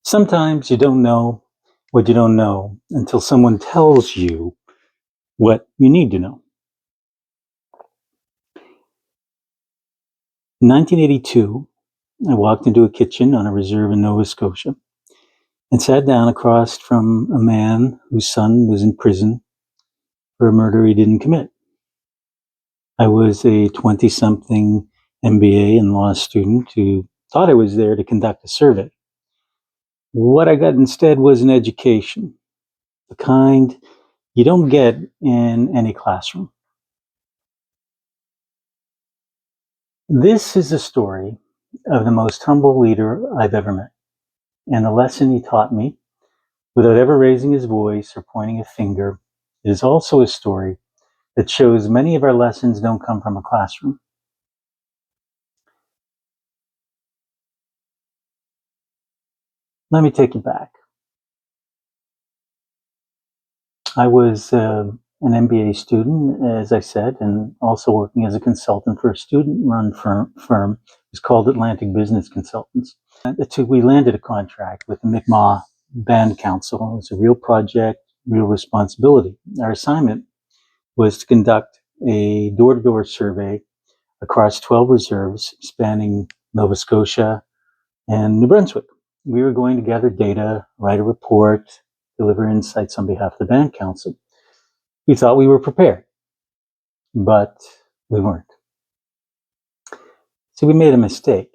Sometimes you don't know what you don't know until someone tells you what you need to know. In 1982, I walked into a kitchen on a reserve in Nova Scotia and sat down across from a man whose son was in prison for a murder he didn't commit. I was a 20-something MBA and law student who thought I was there to conduct a survey. What I got instead was an education, the kind you don't get in any classroom. This is the story of the most humble leader I've ever met. And the lesson he taught me, without ever raising his voice or pointing a finger, is also a story that shows many of our lessons don't come from a classroom. Let me take you back. I was an MBA student, as I said, and also working as a consultant for a student-run firm. It was called Atlantic Business Consultants. We landed a contract with the Mi'kmaq Band Council. It was a real project, real responsibility. Our assignment was to conduct a door-to-door survey across 12 reserves spanning Nova Scotia and New Brunswick. We were going to gather data, write a report, deliver insights on behalf of the Band Council. We thought we were prepared, but we weren't. So we made a mistake.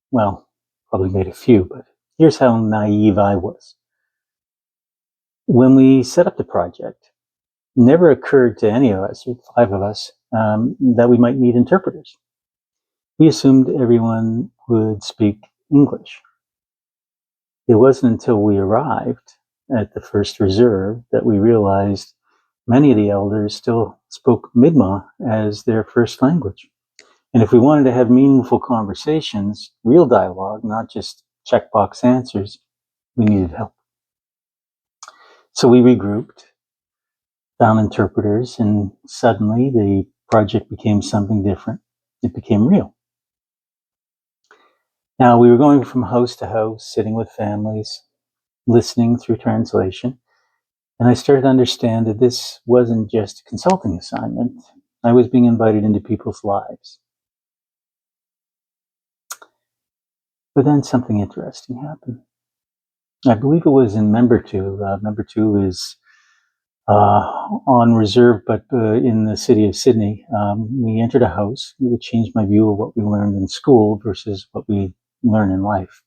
Well, probably made a few, but here's how naive I was. When we set up the project, it never occurred to any of us, or 5 of us, that we might need interpreters. We assumed everyone would speak English. It wasn't until we arrived at the first reserve that we realized many of the elders still spoke Mi'kmaq as their first language. And if we wanted to have meaningful conversations, real dialogue, not just checkbox answers, we needed help. So we regrouped, found interpreters, and suddenly the project became something different. It became real. Now we were going from house to house, sitting with families, listening through translation. And I started to understand that this wasn't just a consulting assignment. I was being invited into people's lives. But then something interesting happened. I believe it was in Member 2. Member 2 is on reserve, but in the city of Sydney. We entered a house. It would change my view of what we learned in school versus what we learn in life.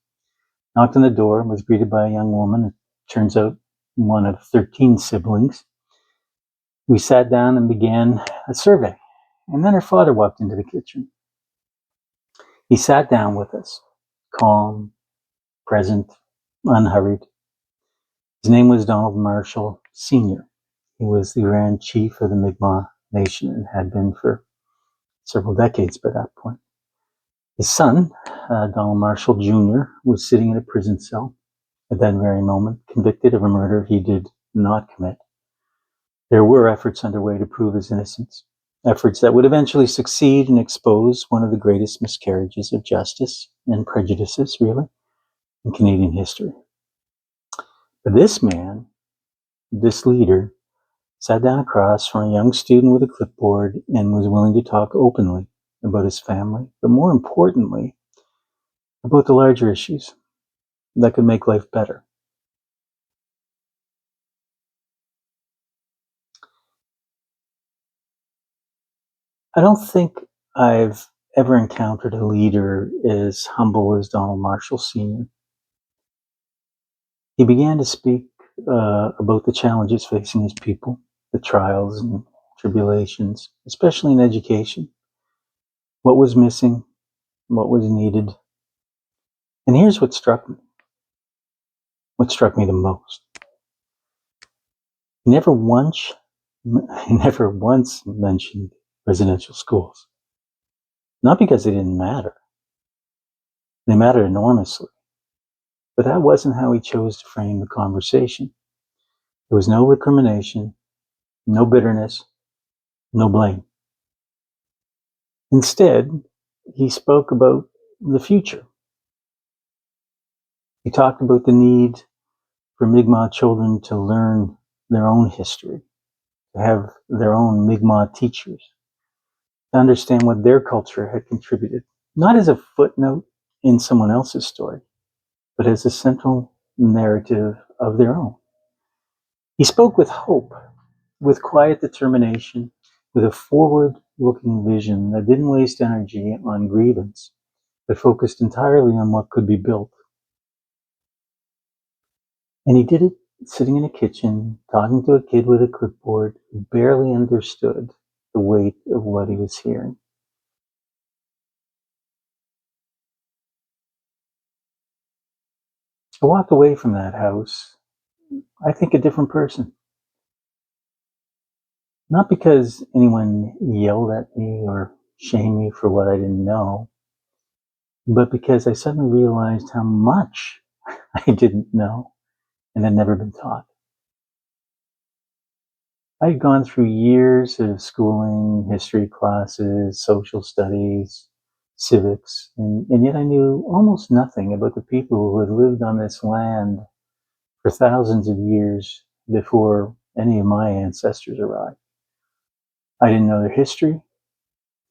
Knocked on the door, was greeted by a young woman. It turns out one of 13 siblings. We sat down and began a survey. And then her father walked into the kitchen. He sat down with us, calm, present, unhurried. His name was Donald Marshall Sr. He was the Grand Chief of the Mi'kmaq Nation and had been for several decades by that point. His son, Donald Marshall Jr., was sitting in a prison cell at that very moment, convicted of a murder he did not commit. There were efforts underway to prove his innocence, efforts that would eventually succeed and expose one of the greatest miscarriages of justice and prejudices, really, in Canadian history. But this man, this leader, sat down across from a young student with a clipboard and was willing to talk openly about his family, but more importantly, about the larger issues that could make life better. I don't think I've ever encountered a leader as humble as Donald Marshall Sr. He began to speak about the challenges facing his people, the trials and tribulations, especially in education, what was missing, what was needed. And here's what struck me the most. He never once mentioned residential schools. Not because they didn't matter. They mattered enormously. But that wasn't how he chose to frame the conversation. There was no recrimination, no bitterness, no blame. Instead, he spoke about the future. He talked about the need for Mi'kmaq children to learn their own history, to have their own Mi'kmaq teachers, to understand what their culture had contributed, not as a footnote in someone else's story, but as a central narrative of their own. He spoke with hope, with quiet determination, with a forward-looking vision that didn't waste energy on grievance, but focused entirely on what could be built. And he did it sitting in a kitchen, talking to a kid with a clipboard who barely understood the weight of what he was hearing. I walked away from that house, I think, a different person. Not because anyone yelled at me or shamed me for what I didn't know, but because I suddenly realized how much I didn't know and had never been taught. I had gone through years of schooling, history classes, social studies, civics, and yet I knew almost nothing about the people who had lived on this land for thousands of years before any of my ancestors arrived. I didn't know their history.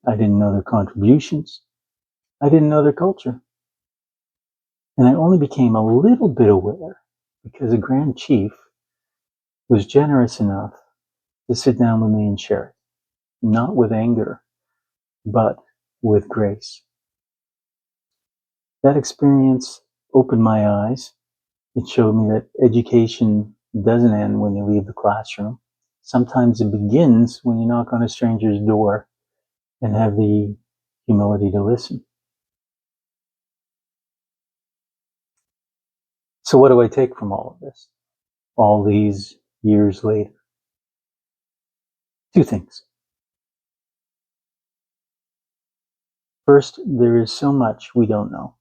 I didn't know their contributions. I didn't know their culture. And I only became a little bit aware because the Grand Chief was generous enough to sit down with me and share it, not with anger, but with grace. That experience opened my eyes. It showed me that education doesn't end when you leave the classroom. Sometimes it begins when you knock on a stranger's door and have the humility to listen. So what do I take from all of this, all these years later? Two things. First, there is so much we don't know,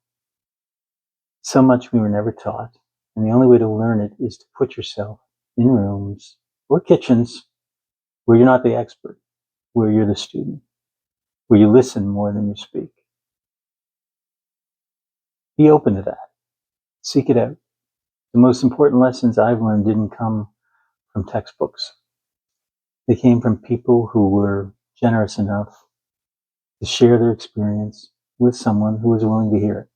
so much we were never taught, and the only way to learn it is to put yourself in rooms or kitchens where you're not the expert, where you're the student, where you listen more than you speak. Be open to that. Seek it out. The most important lessons I've learned didn't come from textbooks. They came from people who were generous enough to share their experience with someone who was willing to hear it.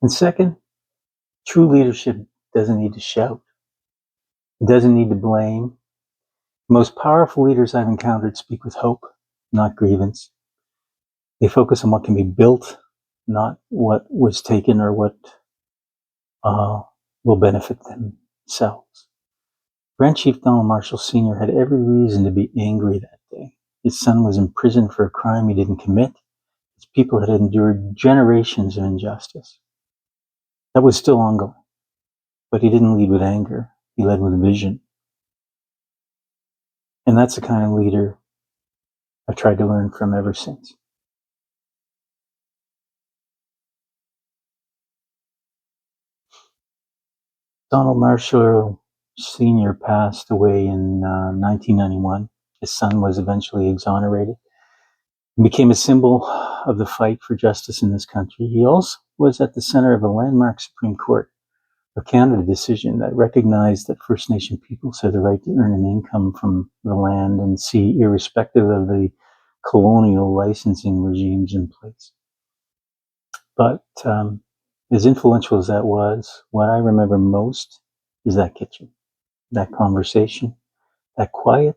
And second, true leadership doesn't need to shout. It doesn't need to blame. The most powerful leaders I've encountered speak with hope, not grievance. They focus on what can be built, not what was taken or what will benefit themselves. Grand Chief Donald Marshall Sr. had every reason to be angry that day. His son was imprisoned for a crime he didn't commit. His people had endured generations of injustice. That was still ongoing. But he didn't lead with anger. He led with vision. And that's the kind of leader I've tried to learn from ever since. Donald Marshall Sr. passed away in 1991. His son was eventually exonerated and became a symbol of the fight for justice in this country. He also was at the center of a landmark Supreme Court of Canada decision that recognized that First Nation peoples have the right to earn an income from the land and see, irrespective of the colonial licensing regimes in place. But as influential as that was, what I remember most is that kitchen, that conversation, that quiet,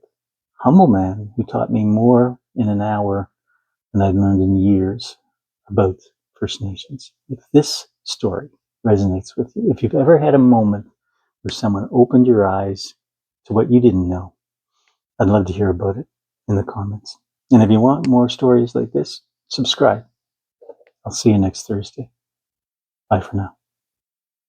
humble man who taught me more in an hour than I'd learned in years about First Nations. If this story resonates with you, if you've ever had a moment where someone opened your eyes to what you didn't know, I'd love to hear about it in the comments. And if you want more stories like this, subscribe. I'll see you next Thursday. Bye for now.